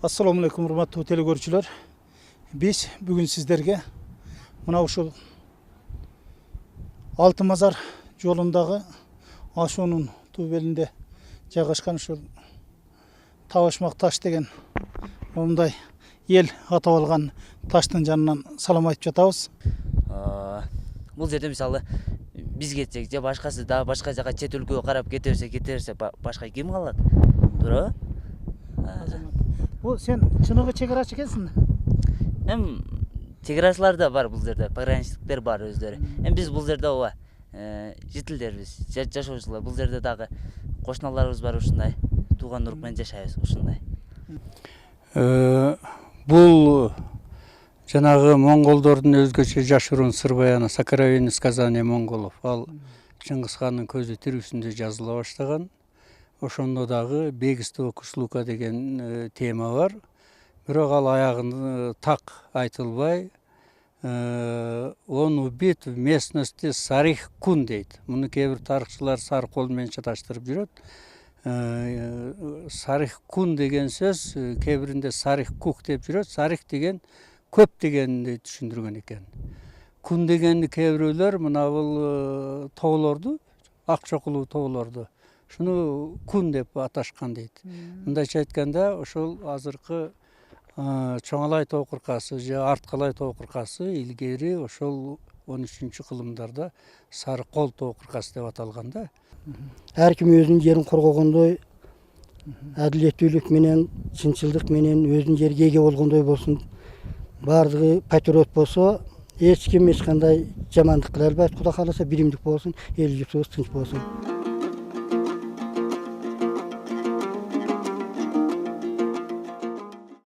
Assalamu alaikum урматтуу телекөрүүчүлөр. Biz bugün sizlerge mına uşul Altınmazar yolundağı Aşo'nun tubelinde жайгашкан ушул Табашмак таш деген мондай ел атап алган таштын жанынан салам айтып жатабыз. Бул жерде мисалы биз кетсек же башкасы да башка жака чет өлкөгө карап кете берсе башка ким калат? Туурабы? Бул сен чыныгы чек-арачы экенсиң. Чек-арачылар да бар бул жерде, пограничниктер бар өздөрү. Биз бул жерде ооба жителдербиз, жашоочулар. Бул жерде дагы кошуналарыбыз бар ушундай. Тууган урук менен жашайбыз ушундай. Бул жанагы монголдордун өзгөчө жашыруун сыр баяны Сокровенное сказание монголов. Ал Чыңгыз хандын көзү тирүүсүндө жазыла баштаган. Ошондо дагы бегство Кушлука деген тема бар. Бирок ал аягын так айтылбай, он убит в местности Сарих-Кун дейт. Муну кээ бир тарыхчылар сары кол менен чаташтырып жүрөт. Сарих-Кун деген сөз кээ биринде Сарих-Кук деп жүрөт. Сарих деген көп дегенди түшүндүргөн экен. Кун дегенди кээ бирөөлөр мына бул тоолорду, ак чокулуу тоолорду шуну кун деп аташкан дейт. Мындайча айтканда, ошол азыркы Чоңалай тоо кыркасы же Арткалай тоо кыркасы илгери ошол 13-кылымдарда Сары кол тоо кыркасы деп аталган да. Ар ким өзүнүн жерин коргогондой, адилеттүүлүк менен, чынчылдык менен өзүнүн жерге эге болгондой болсун. Бардыгы патриот болсо, эч ким эч кандай жамандык кыла албайт. Кудай кааласа биримдик болсун, эл журтубуз тынч болсун.